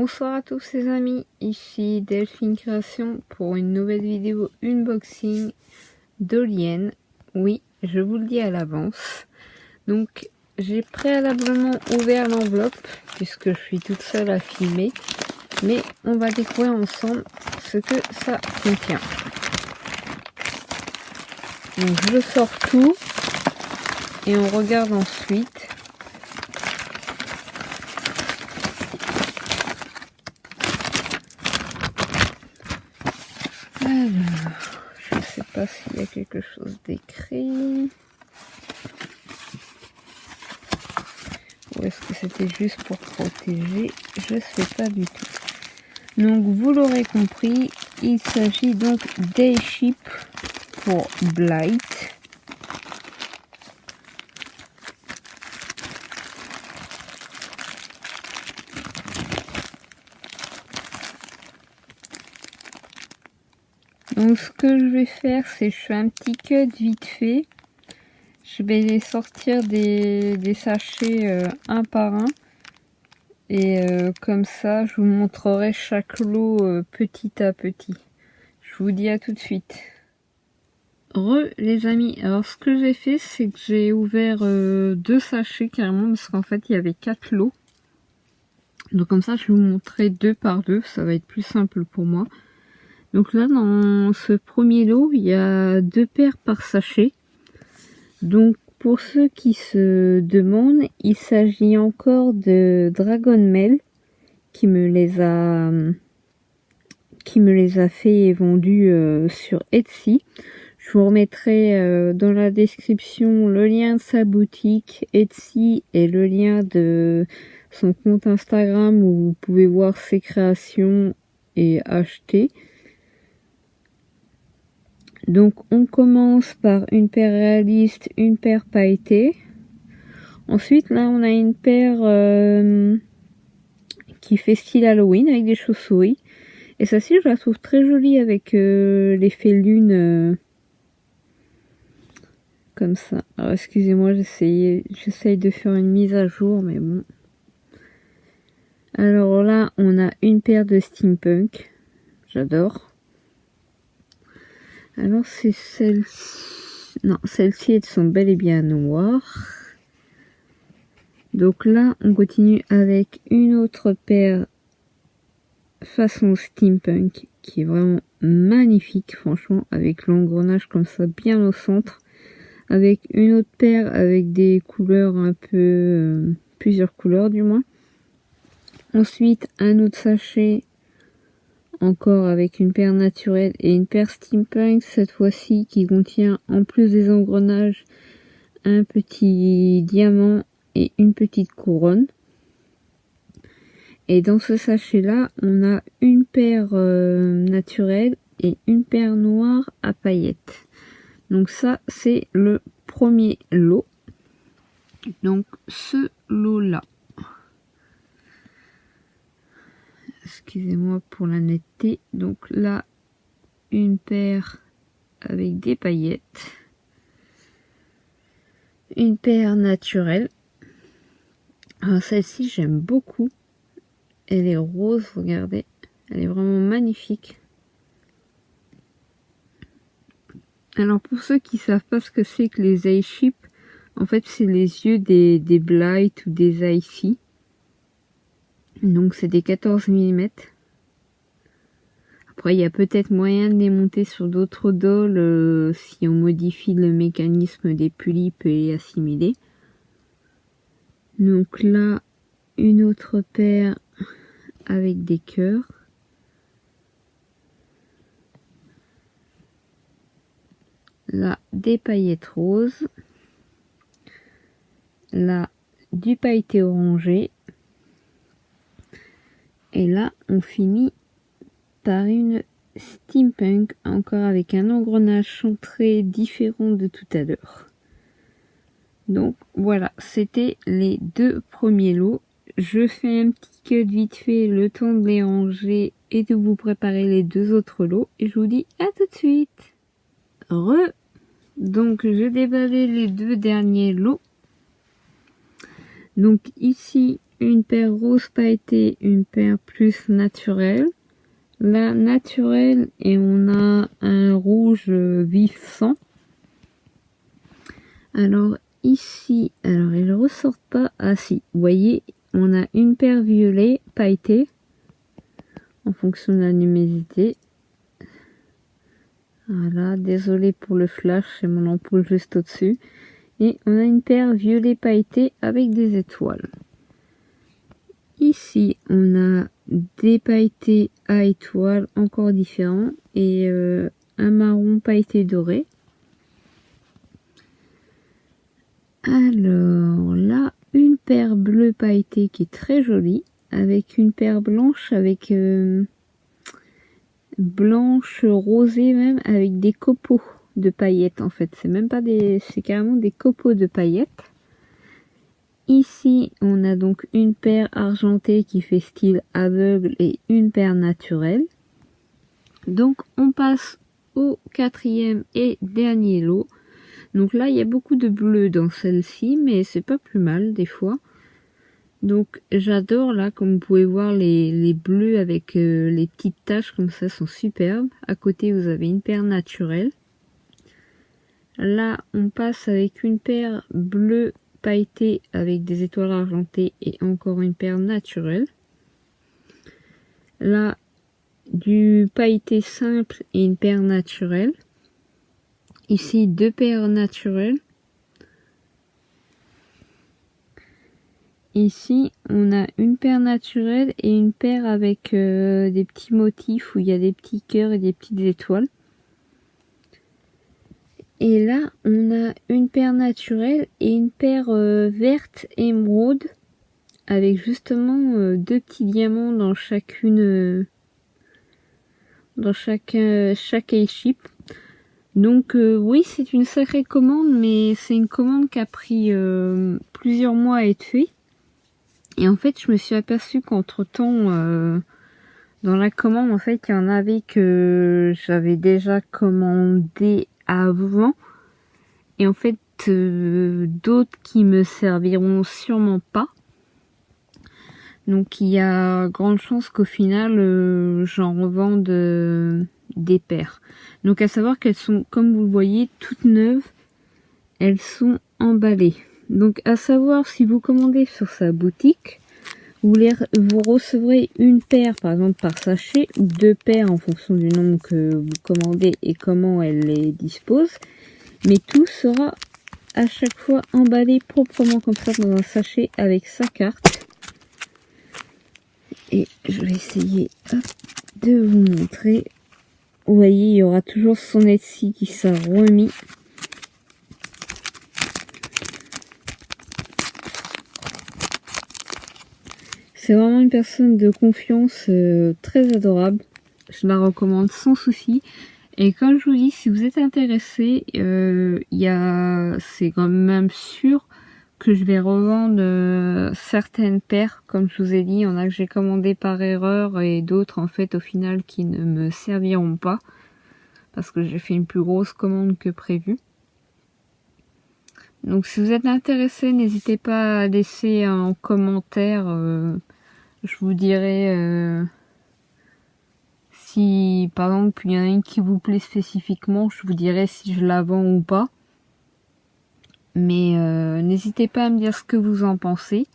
Bonsoir à tous les amis, ici Delphine Création pour une nouvelle vidéo unboxing d'Olienne. Oui, je vous le dis à l'avance. Donc j'ai préalablement ouvert l'enveloppe puisque je suis toute seule à filmer. Mais on va découvrir ensemble ce que ça contient. Donc je sors tout et on regarde ensuite. Alors, je sais pas s'il y a quelque chose d'écrit. Ou est-ce que c'était juste pour protéger? Je sais pas du tout. Donc vous l'aurez compris, il s'agit donc d'Airship pour Blight. Donc ce que je vais faire, c'est je fais un petit cut vite fait. Je vais les sortir des sachets un par un. Et comme ça, je vous montrerai chaque lot petit à petit. Je vous dis à tout de suite. Les amis, alors ce que j'ai fait, c'est que j'ai ouvert 2 sachets carrément, parce qu'en fait il y avait 4 lots. Donc comme ça, je vais vous montrer 2 par 2, ça va être plus simple pour moi. Donc là, dans ce premier lot, il y a 2 paires par sachet. Donc pour ceux qui se demandent, il s'agit encore de Dragon Mail qui me les a fait et vendus sur Etsy. Je vous remettrai dans la description le lien de sa boutique Etsy et le lien de son compte Instagram où vous pouvez voir ses créations et acheter. Donc on commence par une paire réaliste, une paire pailletée. Ensuite là on a une paire qui fait style Halloween avec des chauves-souris. Et celle-ci je la trouve très jolie avec l'effet lune comme ça. Alors excusez-moi, j'essaye de faire une mise à jour, mais bon. Alors là on a une paire de steampunk. J'adore. Alors c'est celle-ci. Non, celles-ci elles sont bel et bien noires. Donc là on continue avec une autre paire façon steampunk qui est vraiment magnifique franchement, avec l'engrenage comme ça bien au centre, avec une autre paire avec des couleurs un peu plusieurs couleurs du moins. Ensuite un autre sachet encore avec une paire naturelle et une paire steampunk cette fois-ci qui contient en plus des engrenages un petit diamant et une petite couronne. Et dans ce sachet là on a une paire naturelle et une paire noire à paillettes. Donc ça c'est le premier lot. Donc ce lot là, excusez-moi pour la netteté, donc là une paire avec des paillettes, une paire naturelle. Alors celle-ci j'aime beaucoup, elle est rose, regardez, elle est vraiment magnifique. Alors pour ceux qui savent pas ce que c'est que les Airship, en fait c'est les yeux des Blight ou des Icy. Donc c'est des 14 mm. Après il y a peut-être moyen de les monter sur d'autres dolls si on modifie le mécanisme des pulipes et assimilés. Donc là une autre paire avec des cœurs. Là des paillettes roses. Là du pailleté orangé. Et là on finit par une steampunk encore avec un engrenage chantré différent de tout à l'heure. Donc voilà, c'était les 2 premiers lots. Je fais un petit cut vite fait, le temps de les ranger et de vous préparer les 2 autres lots. Et je vous dis à tout de suite. Donc j'ai déballé les 2 derniers lots. Donc ici une paire rose pailleté, une paire plus naturelle. La naturelle, et on a un rouge vif sang. Alors ici, alors ils ne ressortent pas. Ah si, vous voyez, on a une paire violet pailleté en fonction de la luminosité. Voilà, désolé pour le flash, c'est mon ampoule juste au-dessus. Et on a une paire violet pailleté avec des étoiles. Ici, on a des pailletés à étoiles encore différents et un marron pailleté doré. Alors là, une paire bleue pailletée qui est très jolie, avec une paire blanche avec blanche rosée même, avec des copeaux de paillettes en fait. C'est même pas des, c'est carrément des copeaux de paillettes. Ici, on a donc une paire argentée qui fait style aveugle et une paire naturelle. Donc on passe au quatrième et dernier lot. Donc là, il y a beaucoup de bleu dans celle-ci, mais c'est pas plus mal des fois. Donc j'adore là, comme vous pouvez voir, les bleus avec les petites taches comme ça sont superbes. À côté, vous avez une paire naturelle. Là, on passe avec une paire bleue pailletée avec des étoiles argentées et encore une paire naturelle. Là, du pailleté simple et une paire naturelle. Ici, deux paires naturelles. Ici, on a une paire naturelle et une paire avec des petits motifs où il y a des petits cœurs et des petites étoiles. Et là, on a une paire naturelle et une paire verte émeraude avec justement deux petits diamants dans chacune, dans chaque échipe. Donc oui, c'est une sacrée commande, mais c'est une commande qui a pris plusieurs mois à être faite. Et en fait, je me suis aperçue qu'entre-temps, dans la commande, en fait, il y en avait que j'avais déjà commandé avant. Et en fait, d'autres qui me serviront sûrement pas. Donc, il y a grande chance qu'au final, j'en revende des paires. Donc, à savoir qu'elles sont, comme vous le voyez, toutes neuves. Elles sont emballées. Donc, à savoir, si vous commandez sur sa boutique, vous recevrez une paire, par exemple, par sachet, ou deux paires en fonction du nombre que vous commandez et comment elle les dispose. Mais tout sera à chaque fois emballé proprement comme ça dans un sachet avec sa carte. Et je vais essayer de vous montrer. Vous voyez, il y aura toujours son Etsy qui sera remis. C'est vraiment une personne de confiance très adorable. Je la recommande sans souci. Et comme je vous dis, si vous êtes intéressé, c'est quand même sûr que je vais revendre certaines paires. Comme je vous ai dit, il y en a que j'ai commandé par erreur et d'autres en fait au final qui ne me serviront pas. Parce que j'ai fait une plus grosse commande que prévu. Donc si vous êtes intéressé, n'hésitez pas à laisser un commentaire. Je vous dirai si par exemple il y en a une qui vous plaît spécifiquement, je vous dirai si je la vends ou pas. Mais n'hésitez pas à me dire ce que vous en pensez.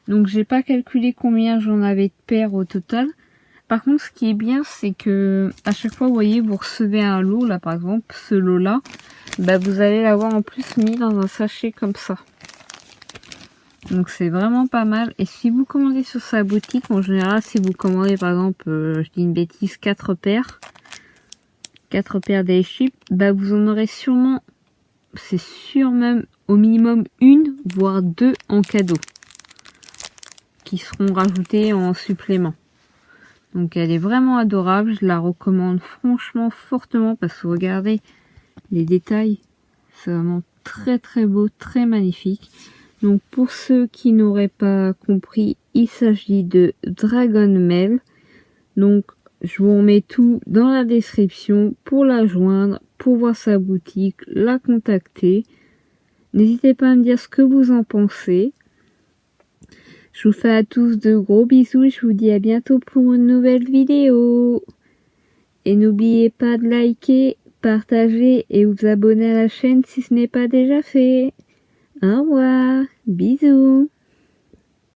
Donc j'ai pas calculé combien j'en avais de paires au total. Par contre, ce qui est bien, c'est que à chaque fois, vous voyez, vous recevez un lot, là par exemple, ce lot-là, bah, vous allez l'avoir en plus mis dans un sachet comme ça. Donc c'est vraiment pas mal. Et si vous commandez sur sa boutique, en général, si vous commandez par exemple, je dis une bêtise, 4 paires d'échippes, bah vous en aurez sûrement, c'est sûr même, au minimum une, voire deux en cadeau. Qui seront rajoutées en supplément. Donc elle est vraiment adorable, je la recommande franchement fortement parce que regardez les détails, c'est vraiment très très beau, très magnifique. Donc pour ceux qui n'auraient pas compris, il s'agit de Dragon Mail. Donc je vous remets tout dans la description pour la joindre, pour voir sa boutique, la contacter. N'hésitez pas à me dire ce que vous en pensez. Je vous fais à tous de gros bisous. Je vous dis à bientôt pour une nouvelle vidéo. Et n'oubliez pas de liker, partager et vous abonner à la chaîne si ce n'est pas déjà fait. Au revoir. Bisous.